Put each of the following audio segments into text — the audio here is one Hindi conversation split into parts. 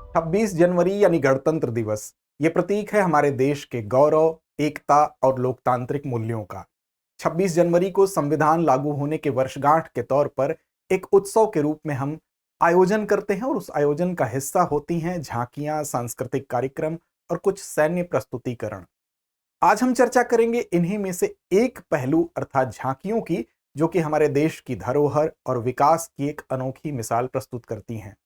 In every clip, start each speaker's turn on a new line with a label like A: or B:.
A: 26 जनवरी यानी गणतंत्र दिवस, ये प्रतीक है हमारे देश के गौरव, एकता और लोकतांत्रिक मूल्यों का। 26 जनवरी को संविधान लागू होने के वर्षगांठ के तौर पर एक उत्सव के रूप में हम आयोजन करते हैं और उस आयोजन का हिस्सा होती हैं झांकियां, सांस्कृतिक कार्यक्रम और कुछ सैन्य प्रस्तुतिकरण। आज हम चर्चा करेंगे इन्हीं में से एक पहलू अर्थात झांकियों की, जो कि हमारे देश की धरोहर और विकास की एक अनोखी मिसाल प्रस्तुत करती हैं।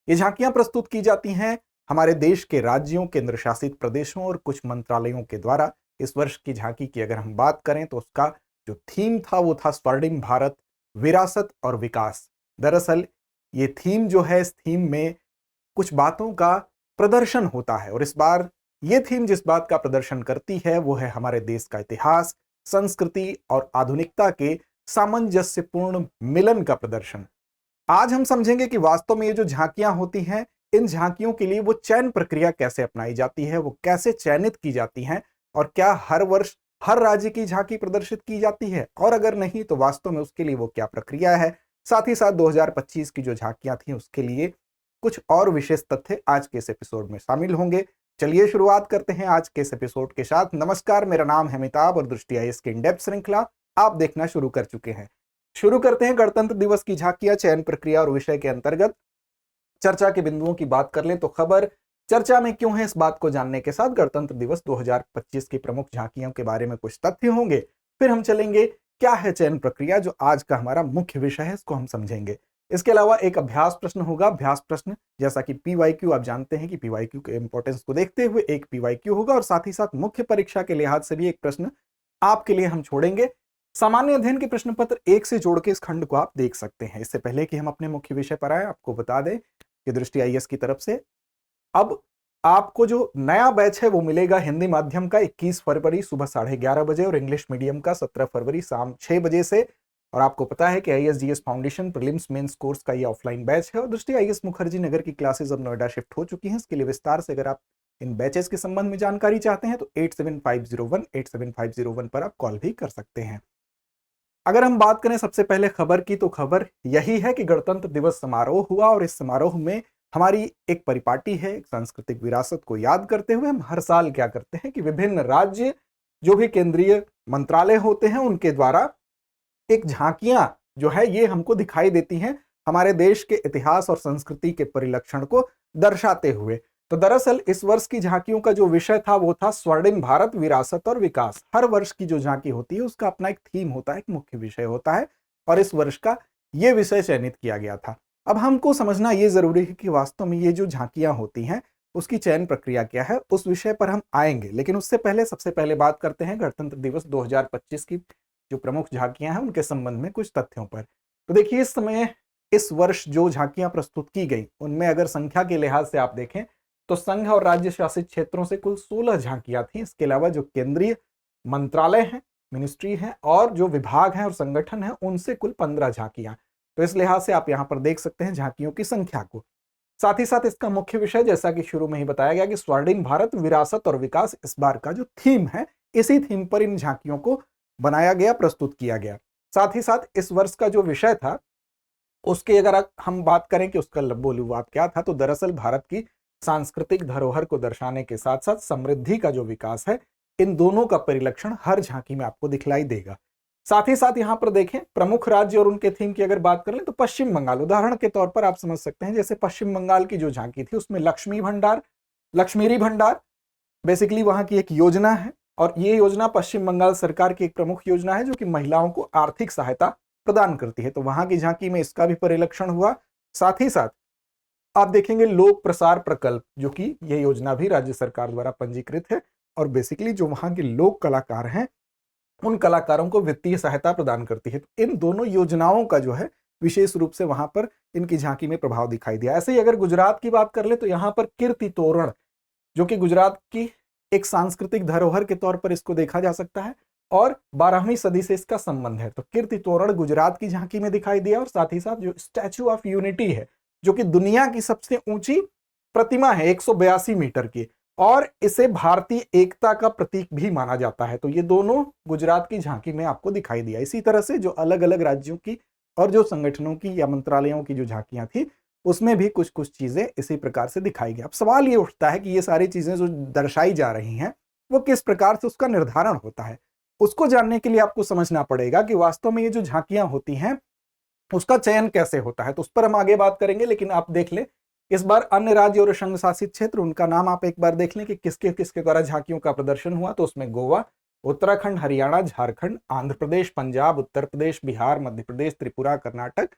A: ये झांकियां प्रस्तुत की जाती हैं हमारे देश के राज्यों, केंद्र शासित प्रदेशों और कुछ मंत्रालयों के द्वारा। इस वर्ष की झांकी की अगर हम बात करें तो उसका जो थीम था वो था स्वर्णिम भारत, विरासत और विकास। दरअसल ये थीम जो है, इस थीम में कुछ बातों का प्रदर्शन होता है और इस बार ये थीम जिस बात का प्रदर्शन करती है वो है हमारे देश का इतिहास, संस्कृति और आधुनिकता के सामंजस्यपूर्ण मिलन का प्रदर्शन। आज हम समझेंगे कि वास्तव में ये जो झांकियां होती हैं, इन झांकियों के लिए वो चयन प्रक्रिया कैसे अपनाई जाती है, वो कैसे चयनित की जाती हैं और क्या हर वर्ष हर राज्य की झांकी प्रदर्शित की जाती है, और अगर नहीं तो वास्तव में उसके लिए वो क्या प्रक्रिया है। साथ ही साथ 2025 की जो झांकियां थी उसके लिए कुछ और विशेष तथ्य आज के इस एपिसोड में शामिल होंगे। चलिए शुरुआत करते हैं आज के इस एपिसोड के साथ। नमस्कार, मेरा नाम है अमिताभ और दृष्टि आईएएस की इन डेप्थ श्रृंखला आप देखना शुरू कर चुके हैं। शुरू करते हैं गणतंत्र दिवस की झांकियां, चयन प्रक्रिया और विषय के अंतर्गत चर्चा के बिंदुओं की बात कर लें तो खबर चर्चा में क्यों है, इस बात को जानने के साथ गणतंत्र दिवस 2025 की प्रमुख झांकियों के बारे में कुछ तथ्य होंगे। फिर हम चलेंगे क्या है चयन प्रक्रिया, जो आज का हमारा मुख्य विषय है, इसको हम समझेंगे। इसके अलावा एक अभ्यास प्रश्न होगा। अभ्यास प्रश्न जैसा कि पीवाईक्यू, आप जानते हैं कि पीवाईक्यू के इंपॉर्टेंस को देखते हुए एक पीवाईक्यू होगा और साथ ही साथ मुख्य परीक्षा के लिहाज से भी एक प्रश्न आपके लिए हम छोड़ेंगे। सामान्य अध्ययन के प्रश्न पत्र एक से जोड़ के इस खंड को आप देख सकते हैं। इससे पहले कि हम अपने मुख्य विषय पर आए, आपको बता दें कि दृष्टि आईएएस की तरफ से अब आपको जो नया बैच है वो मिलेगा हिंदी माध्यम का 21 फरवरी सुबह 11:30 बजे और इंग्लिश मीडियम का 17 फरवरी शाम 6 बजे से। और आपको पता है कि IAS foundation prelims mains course का ये ऑफलाइन बैच है और दृष्टि आईएएस मुखर्जी नगर की क्लासेस अब नोएडा शिफ्ट हो चुकी हैं। इसके लिए विस्तार से अगर आप इन बैचेस के संबंध में जानकारी चाहते हैं तो 8750187501 पर आप कॉल भी कर सकते हैं। अगर हम बात करें सबसे पहले खबर की, तो खबर यही है कि गणतंत्र दिवस समारोह हुआ और इस समारोह में हमारी एक परिपाटी है। एक सांस्कृतिक विरासत को याद करते हुए हम हर साल क्या करते हैं कि विभिन्न राज्य, जो भी केंद्रीय मंत्रालय होते हैं, उनके द्वारा एक झांकियां जो है ये हमको दिखाई देती हैं हमारे देश के इतिहास और संस्कृति के परिलक्षण को दर्शाते हुए। तो दरअसल इस वर्ष की झांकियों का जो विषय था वो था स्वर्णिम भारत, विरासत और विकास। हर वर्ष की जो झांकी होती है उसका अपना एक थीम होता है, एक मुख्य विषय होता है और इस वर्ष का ये विषय चयनित किया गया था। अब हमको समझना ये जरूरी है कि वास्तव में ये जो झांकियां होती हैं उसकी चयन प्रक्रिया क्या है, उस विषय पर हम आएंगे। लेकिन उससे पहले सबसे पहले बात करते हैं गणतंत्र दिवस 2025 की जो प्रमुख झांकियां हैं उनके संबंध में कुछ तथ्यों पर। तो देखिए, इस समय इस वर्ष जो झांकियां प्रस्तुत की गई उनमें अगर संख्या के लिहाज से आप देखें तो संघ और राज्य शासित क्षेत्रों से कुल 16 झांकियां थी। इसके अलावा जो केंद्रीय मंत्रालय हैं, मिनिस्ट्री हैं और जो विभाग हैं और संगठन हैं उनसे कुल 15 झांकियां। तो इस लिहाज से आप यहां पर देख सकते हैं झांकियों की संख्या को। साथ ही साथ इसका मुख्य विषय, जैसा कि शुरू में ही बताया गया कि स्वर्णिम भारत, विरासत और विकास इस बार का जो थीम है, इसी थीम पर इन झांकियों को बनाया गया, प्रस्तुत किया गया। साथ ही साथ इस वर्ष का जो विषय था उसकी अगर हम बात करें कि उसका लब्बोलुवाब क्या था, तो दरअसल भारत की सांस्कृतिक धरोहर को दर्शाने के साथ साथ समृद्धि का जो विकास है, इन दोनों का परिलक्षण हर झांकी में आपको दिखलाई देगा। साथ ही साथ यहां पर देखें प्रमुख राज्य और उनके थीम की अगर बात करें तो पश्चिम बंगाल उदाहरण के तौर पर आप समझ सकते हैं। जैसे पश्चिम बंगाल की जो झांकी थी उसमें लक्ष्मी भंडार, लक्ष्मीरी भंडार बेसिकली वहां की एक योजना है और ये योजना पश्चिम बंगाल सरकार की एक प्रमुख योजना है जो कि महिलाओं को आर्थिक सहायता प्रदान करती है। तो वहां की झांकी में इसका भी परिलक्षण हुआ। साथ ही साथ आप देखेंगे लोक प्रसार प्रकल्प, जो कि यह योजना भी राज्य सरकार द्वारा पंजीकृत है और बेसिकली जो वहां के लोक कलाकार हैं उन कलाकारों को वित्तीय सहायता प्रदान करती है। तो इन दोनों योजनाओं का जो है विशेष रूप से वहां पर इनकी झांकी में प्रभाव दिखाई दिया। ऐसे ही अगर गुजरात की बात कर ले तो यहाँ पर कीर्ति तोरण, जो कि गुजरात की एक सांस्कृतिक धरोहर के तौर पर इसको देखा जा सकता है और 12वीं सदी से इसका संबंध है। तो कीर्ति तोरण गुजरात की झांकी में दिखाई दिया और साथ ही साथ जो स्टैचू ऑफ यूनिटी है, जो कि दुनिया की सबसे ऊंची प्रतिमा है 182 मीटर की और इसे भारतीय एकता का प्रतीक भी माना जाता है। तो ये दोनों गुजरात की झांकी में आपको दिखाई दिया। इसी तरह से जो अलग अलग राज्यों की और जो संगठनों की या मंत्रालयों की जो झांकियां थी उसमें भी कुछ कुछ चीजें इसी प्रकार से दिखाई गई। अब सवाल ये उठता है कि ये सारी चीजें जो दर्शाई जा रही हैं वो किस प्रकार से उसका निर्धारण होता है। उसको जानने के लिए आपको समझना पड़ेगा कि वास्तव में ये जो झांकियां होती हैं उसका चयन कैसे होता है, तो उस पर हम आगे बात करेंगे। लेकिन आप देख लें इस बार अन्य राज्य और संघ शासित क्षेत्र, उनका नाम आप एक बार देख लें कि किसके किसके द्वारा झांकियों का प्रदर्शन हुआ। तो उसमें गोवा, उत्तराखंड, हरियाणा, झारखंड, आंध्र प्रदेश, पंजाब, उत्तर प्रदेश, बिहार, मध्य प्रदेश, त्रिपुरा, कर्नाटक,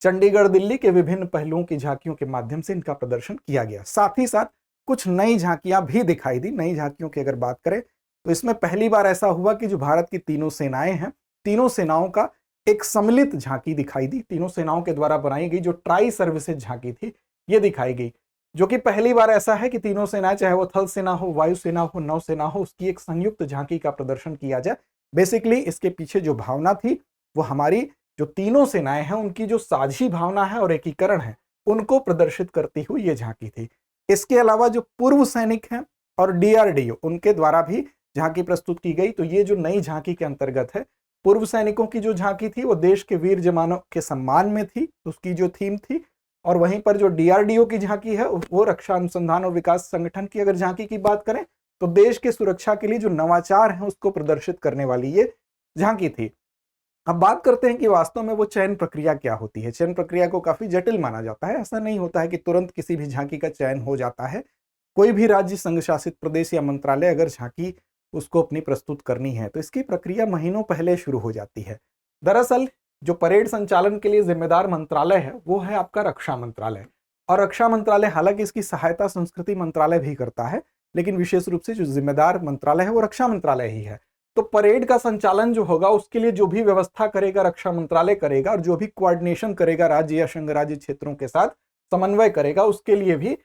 A: चंडीगढ़, दिल्ली के विभिन्न पहलुओं की झांकियों के माध्यम से इनका प्रदर्शन किया गया। साथ ही साथ कुछ नई झांकियां भी दिखाई दी। नई झांकियों की अगर बात करें तो इसमें पहली बार ऐसा हुआ कि जो भारत की तीनों सेनाएं हैं, तीनों सेनाओं का एक सम्मिलित झांकी दिखाई दी। तीनों सेनाओं के द्वारा बनाई गई जो ट्राई सर्विसेज झांकी थी ये दिखाई गई, जो कि पहली बार ऐसा है कि तीनों सेनाएं, चाहे वो थल सेना हो, वायुसेना हो, नौसेना हो, उसकी एक संयुक्त झांकी का प्रदर्शन किया जाए। बेसिकली इसके पीछे जो भावना थी वो हमारी जो तीनों सेनाएं हैं उनकी जो साझी भावना है और एकीकरण है उनको प्रदर्शित करती हुई ये झांकी थी। इसके अलावा जो पूर्व सैनिक हैं और डीआरडीओ उनके द्वारा भी झांकी प्रस्तुत की गई। तो ये जो नई झांकी के अंतर्गत है, पूर्व सैनिकों की जो झांकी थी वो देश के वीर जवानों के सम्मान में थी, उसकी जो थीम थी। और वहीं पर जो डीआरडीओ की झांकी है वो रक्षा अनुसंधान और विकास संगठन की अगर झांकी की बात करें तो देश के सुरक्षा के लिए जो नवाचार है उसको प्रदर्शित करने वाली ये झांकी थी। अब बात करते हैं कि वास्तव में वो चयन प्रक्रिया क्या होती है। चयन प्रक्रिया को काफी जटिल माना जाता है। ऐसा नहीं होता है कि तुरंत किसी भी झांकी का चयन हो जाता है। कोई भी राज्य, संघ शासित प्रदेश या मंत्रालय अगर झांकी उसको अपनी प्रस्तुत करनी है तो इसकी प्रक्रिया महीनों पहले शुरू हो जाती है। दरअसल जो परेड संचालन के लिए जिम्मेदार मंत्रालय है वो है आपका रक्षा मंत्रालय। और रक्षा मंत्रालय, हालांकि इसकी सहायता संस्कृति मंत्रालय भी करता है, लेकिन विशेष रूप से जो जिम्मेदार मंत्रालय है वो रक्षा मंत्रालय ही है। तो परेड का संचालन जो होगा उसके लिए जो भी व्यवस्था करेगा रक्षा मंत्रालय करेगा, और जो भी कोऑर्डिनेशन करेगा राज्य या संघ राज्य क्षेत्रों के साथ समन्वय करेगा, उसके लिए भी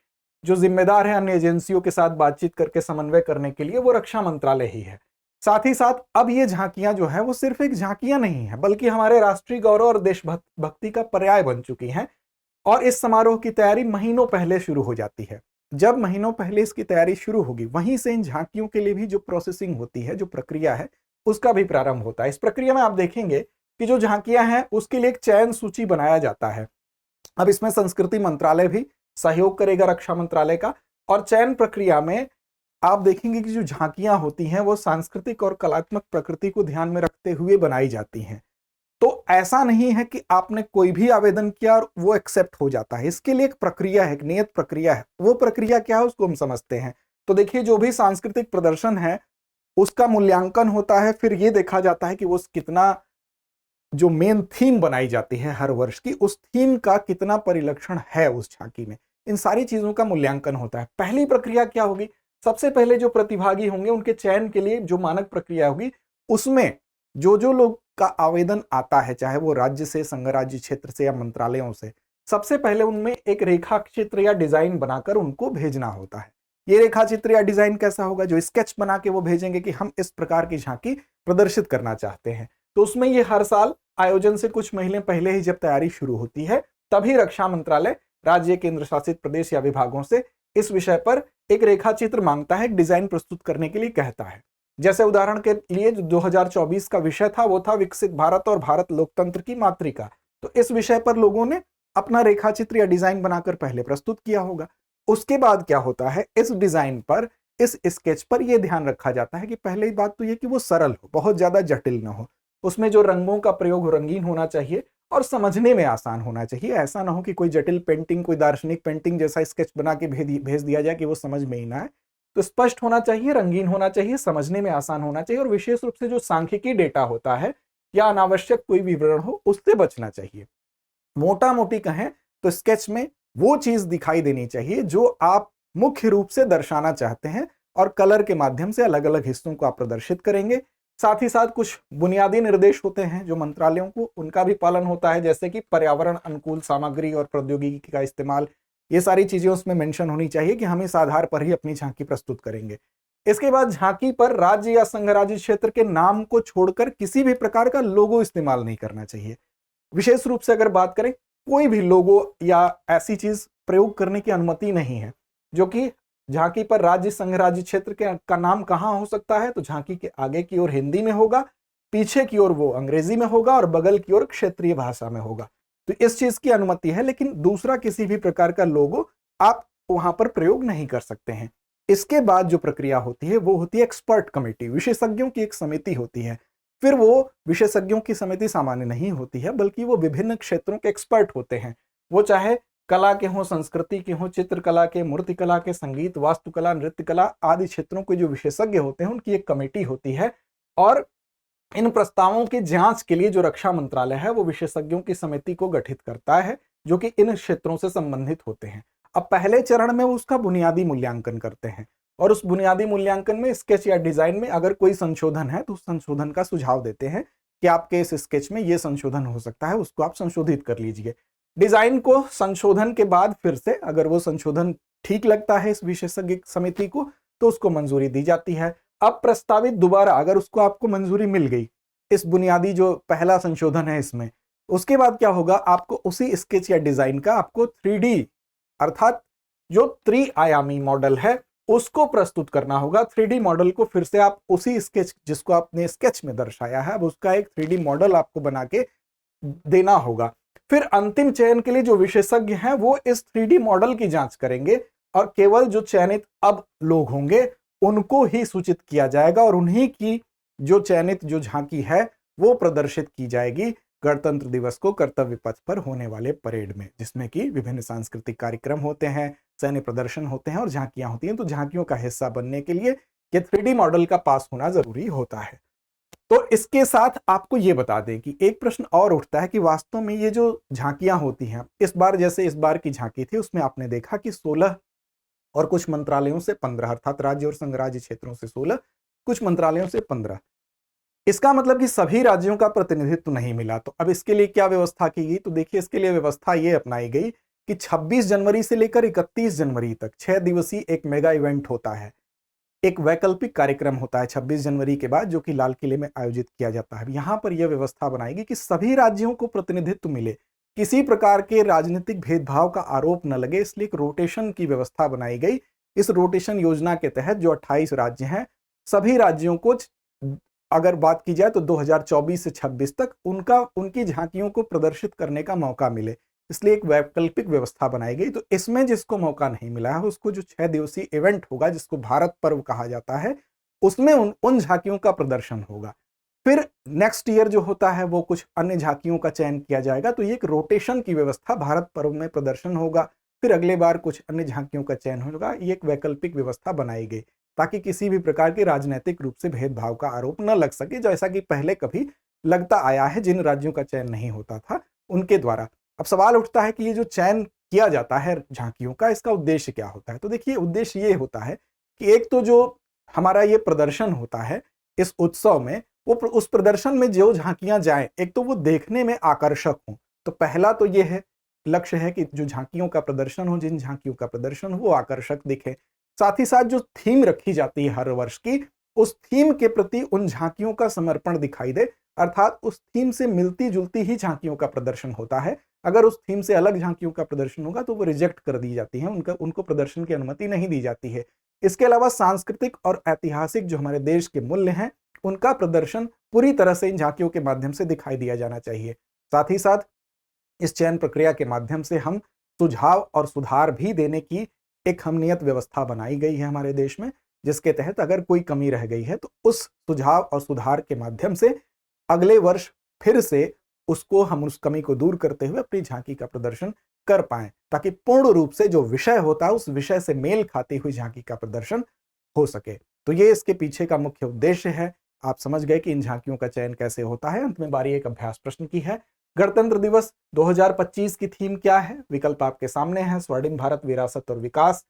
A: जो जिम्मेदार है अन्य एजेंसियों के साथ बातचीत करके समन्वय करने के लिए वो रक्षा मंत्रालय ही है। साथ ही साथ अब ये झांकियां जो है वो सिर्फ एक झांकियां नहीं है बल्कि हमारे राष्ट्रीय गौरव और देशभक्ति का पर्याय बन चुकी हैं। और इस समारोह की तैयारी महीनों पहले शुरू हो जाती है। जब महीनों पहले इसकी तैयारी शुरू होगी वहीं से इन झांकियों के लिए भी जो प्रोसेसिंग होती है, जो प्रक्रिया है, उसका भी प्रारंभ होता है। इस प्रक्रिया में आप देखेंगे कि जो झांकियां हैं उसके लिए एक चयन सूची बनाया जाता है। अब इसमें संस्कृति मंत्रालय भी सहयोग करेगा रक्षा मंत्रालय का। और चयन प्रक्रिया में आप देखेंगे कि जो झांकियां होती हैं वो सांस्कृतिक और कलात्मक प्रकृति को ध्यान में रखते हुए बनाई जाती हैं। तो ऐसा नहीं है कि आपने कोई भी आवेदन किया और वो एक्सेप्ट हो जाता है। इसके लिए एक प्रक्रिया है, एक नियत प्रक्रिया है। वो प्रक्रिया क्या है उसको हम समझते हैं। तो देखिए, जो भी सांस्कृतिक प्रदर्शन है उसका मूल्यांकन होता है। फिर ये देखा जाता है कि वो कितना, जो मेन थीम बनाई जाती है हर वर्ष की, उस थीम का कितना परिलक्षण है उस झांकी में, इन सारी चीजों का मूल्यांकन होता है। पहली प्रक्रिया क्या होगी? सबसे पहले जो प्रतिभागी होंगे उनके चयन के लिए जो मानक प्रक्रिया होगी उसमें जो लोग का आवेदन आता है, चाहे वो राज्य से, संघ राज्य क्षेत्र से या मंत्रालयों से, सबसे पहले उनमें एक रेखा चित्र या डिजाइन बनाकर उनको भेजना होता है। ये रेखा चित्र या डिजाइन कैसा होगा? जो स्केच बना के वो भेजेंगे कि हम इस प्रकार की झांकी प्रदर्शित करना चाहते हैं। तो उसमें ये हर साल आयोजन से कुछ महीने पहले ही जब तैयारी शुरू होती है तभी रक्षा मंत्रालय राज्य, केंद्र शासित प्रदेश या विभागों से इस विषय पर एक रेखा चित्र मांगता है, एक डिजाइन प्रस्तुत करने के लिए कहता है। जैसे उदाहरण के लिए जो 2024 का विषय था वो था विकसित भारत और भारत लोकतंत्र की मातृका। तो इस विषय पर लोगों ने अपना रेखा चित्र या डिजाइन बनाकर पहले प्रस्तुत किया होगा। उसके बाद क्या होता है, इस डिजाइन पर, इस स्केच पर यह ध्यान रखा जाता है कि पहले ही बात तो यह कि वो सरल हो, बहुत ज्यादा जटिल ना हो। उसमें जो रंगों का प्रयोग रंगीन होना चाहिए और समझने में आसान होना चाहिए। ऐसा ना हो कि कोई जटिल पेंटिंग, कोई दार्शनिक पेंटिंग जैसा स्केच बना के भेज दिया जाए कि वो समझ में ही ना आए। तो स्पष्ट होना चाहिए, रंगीन होना चाहिए, समझने में आसान होना चाहिए, और विशेष रूप से जो सांख्यिकी डेटा होता है या अनावश्यक कोई विवरण हो उससे बचना चाहिए। मोटा मोटी कहें तो स्केच में वो चीज दिखाई देनी चाहिए जो आप मुख्य रूप से दर्शाना चाहते हैं, और कलर के माध्यम से अलग अलग हिस्सों को आप प्रदर्शित करेंगे। साथ ही साथ कुछ बुनियादी निर्देश होते हैं जो मंत्रालयों को, उनका भी पालन होता है, जैसे कि पर्यावरण अनुकूल सामग्री और प्रौद्योगिकी का इस्तेमाल। ये सारी चीजें उसमें मेंशन होनी चाहिए कि हम इस आधार पर ही अपनी झांकी प्रस्तुत करेंगे। इसके बाद झांकी पर राज्य या संघ राज्य क्षेत्र के नाम को छोड़कर किसी भी प्रकार का लोगो इस्तेमाल नहीं करना चाहिए। विशेष रूप से अगर बात करें, कोई भी लोगो या ऐसी चीज प्रयोग करने की अनुमति नहीं है। जो कि झांकी पर राज्य, संघ राज्य क्षेत्र का नाम कहां हो सकता है? तो झांकी के आगे की ओर हिंदी में होगा, पीछे की ओर वो अंग्रेजी में होगा, और बगल की ओर क्षेत्रीय भाषा में होगा। तो इस चीज की अनुमति है, लेकिन दूसरा किसी भी प्रकार का लोगो आप वहां पर प्रयोग नहीं कर सकते हैं। इसके बाद जो प्रक्रिया होती है वो होती है एक्सपर्ट कमेटी, विशेषज्ञों की एक समिति होती है। फिर वो विशेषज्ञों की समिति सामान्य नहीं होती है, बल्कि वो विभिन्न क्षेत्रों के एक्सपर्ट होते हैं। वो चाहे कला के हों, संस्कृति के हों, चित्रकला के, मूर्तिकला के, संगीत, वास्तुकला, नृत्य कला आदि क्षेत्रों के जो विशेषज्ञ होते हैं उनकी एक कमेटी होती है। और इन प्रस्तावों की जांच के लिए जो रक्षा मंत्रालय है वो विशेषज्ञों की समिति को गठित करता है, जो कि इन क्षेत्रों से संबंधित होते हैं। अब पहले चरण में वो उसका बुनियादी मूल्यांकन करते हैं, और उस बुनियादी मूल्यांकन में स्केच या डिजाइन में अगर कोई संशोधन है तो उस संशोधन का सुझाव देते हैं कि आपके इस स्केच में ये संशोधन हो सकता है, उसको आप संशोधित कर लीजिए। डिजाइन को संशोधन के बाद फिर से अगर वो संशोधन ठीक लगता है इस विशेषज्ञ समिति को तो उसको मंजूरी दी जाती है। अब प्रस्तावित दोबारा अगर उसको आपको मंजूरी मिल गई इस बुनियादी जो पहला संशोधन है इसमें, उसके बाद क्या होगा, आपको उसी स्केच या डिजाइन का आपको 3D अर्थात जो त्रिआयामी मॉडल है उसको प्रस्तुत करना होगा। 3D मॉडल को फिर से आप उसी स्केच जिसको आपने स्केच में दर्शाया है अब उसका एक 3D मॉडल आपको बना के देना होगा। फिर अंतिम चयन के लिए जो विशेषज्ञ हैं वो इस 3D मॉडल की जांच करेंगे, और केवल जो चयनित अब लोग होंगे उनको ही सूचित किया जाएगा, और उन्हीं की जो चयनित जो झांकी है वो प्रदर्शित की जाएगी गणतंत्र दिवस को कर्तव्य पथ पर होने वाले परेड में, जिसमें कि विभिन्न सांस्कृतिक कार्यक्रम होते हैं, सैन्य प्रदर्शन होते हैं और झांकियां होती हैं। तो झांकियों का हिस्सा बनने के लिए ये 3D मॉडल का पास होना जरूरी होता है। तो इसके साथ आपको ये बता दें कि एक प्रश्न और उठता है कि वास्तव में ये जो झांकियां होती हैं, इस बार जैसे इस बार की झांकी थी उसमें आपने देखा कि 16 और कुछ मंत्रालयों से 15 अर्थात राज्य और संघ राज्य क्षेत्रों से 16, कुछ मंत्रालयों से 15। इसका मतलब कि सभी राज्यों का प्रतिनिधित्व नहीं मिला। तो अब इसके लिए क्या व्यवस्था की गई, तो देखिए इसके लिए व्यवस्था ये अपनाई गई कि 26 जनवरी से लेकर 31 जनवरी तक 6 दिवसीय एक मेगा इवेंट होता है, एक वैकल्पिक कार्यक्रम होता है 26 जनवरी के बाद, जो कि लाल किले में आयोजित किया जाता है। यहां पर यह व्यवस्था बनाएगी कि सभी राज्यों को प्रतिनिधित्व मिले, किसी प्रकार के राजनीतिक भेदभाव का आरोप न लगे, इसलिए एक रोटेशन की व्यवस्था बनाई गई। इस रोटेशन योजना के तहत जो 28 राज्य हैं, सभी राज्यों को अगर बात की जाए तो 2024 से 26 तक उनकी झांकियों को प्रदर्शित करने का मौका मिले, इसलिए एक वैकल्पिक व्यवस्था बनाई गई। तो इसमें जिसको मौका नहीं मिला है उसको जो 6 दिवसीय इवेंट होगा जिसको भारत पर्व कहा जाता है, उसमें उन झांकियों का प्रदर्शन होगा। फिर नेक्स्ट ईयर जो होता है वो कुछ अन्य झांकियों का चयन किया जाएगा। तो ये एक रोटेशन की व्यवस्था, भारत पर्व में प्रदर्शन होगा, फिर अगले बार कुछ अन्य झांकियों का चयन होगा। ये एक वैकल्पिक व्यवस्था बनाई गई ताकि किसी भी प्रकार के राजनीतिक रूप से भेदभाव का आरोप न लग सके, जैसा कि पहले कभी लगता आया है जिन राज्यों का चयन नहीं होता था उनके द्वारा। अब सवाल उठता है कि ये जो चयन किया जाता है झांकियों का, इसका उद्देश्य क्या होता है। तो देखिए उद्देश्य ये होता है कि एक तो जो हमारा ये प्रदर्शन होता है इस उत्सव में, वो उस प्रदर्शन में जो झांकियां जाएं, एक तो वो देखने में आकर्षक हों। तो पहला तो ये है लक्ष्य है कि जो झांकियों का प्रदर्शन हो, जिन झांकियों का प्रदर्शन हो वो आकर्षक दिखे। साथ ही साथ जो थीम रखी जाती है हर वर्ष की, उस थीम के प्रति उन झांकियों का समर्पण दिखाई दे, अर्थात उस थीम से मिलती जुलती ही झांकियों का प्रदर्शन होता है। अगर उस थीम से अलग झांकियों का प्रदर्शन होगा तो वो रिजेक्ट कर दी जाती है, उनको प्रदर्शन की अनुमति नहीं दी जाती है। इसके अलावा सांस्कृतिक और ऐतिहासिक जो हमारे देश के मूल्य हैं उनका प्रदर्शन पूरी तरह से इन झांकियों के माध्यम से दिखाई दिया जाना चाहिए। साथ ही साथ इस चयन प्रक्रिया के माध्यम से हम सुझाव और सुधार भी देने की एक हमनियत व्यवस्था बनाई गई है हमारे देश में, जिसके तहत अगर कोई कमी रह गई है तो उस सुझाव और सुधार के माध्यम से अगले वर्ष फिर से हम उस कमी को दूर करते हुए अपनी झांकी का प्रदर्शन कर पाएं, ताकि पूर्ण रूप से जो विषय होता है उस विषय से मेल खाती हुई झांकी का प्रदर्शन हो सके। तो ये इसके पीछे का मुख्य उद्देश्य है। आप समझ गए कि इन झांकियों का चयन कैसे होता है। अंत में बारी एक अभ्यास प्रश्न की है। गणतंत्र दिवस 2025 की थीम क्या है? विकल्प आपके सामने है, स्वर्णिम भारत, विरासत और विकास।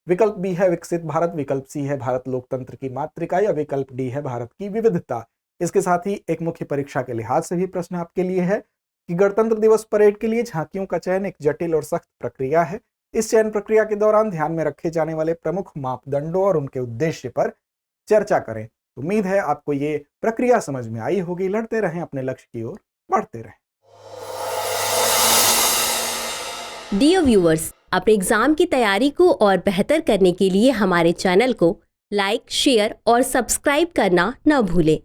A: विकल्प बी है विकसित भारत, विकल्प सी है भारत लोकतंत्र की मातृका, या विकल्प डी है भारत की विविधता। इसके साथ ही एक मुख्य परीक्षा के लिहाज से भी प्रश्न आपके लिए है कि गणतंत्र दिवस परेड के लिए झांकियों का चयन एक जटिल और सख्त प्रक्रिया है। इस चयन प्रक्रिया के दौरान ध्यान में रखे जाने वाले प्रमुख मापदंडों और उनके उद्देश्य पर चर्चा करें। उम्मीद है आपको ये प्रक्रिया समझ में आई होगी। लड़ते रहें, अपने लक्ष्य की ओर बढ़ते रहें।
B: डियर व्यूअर्स, अपने एग्जाम की तैयारी को और बेहतर करने के लिए हमारे चैनल को लाइक, शेयर और सब्सक्राइब करना न भूलें।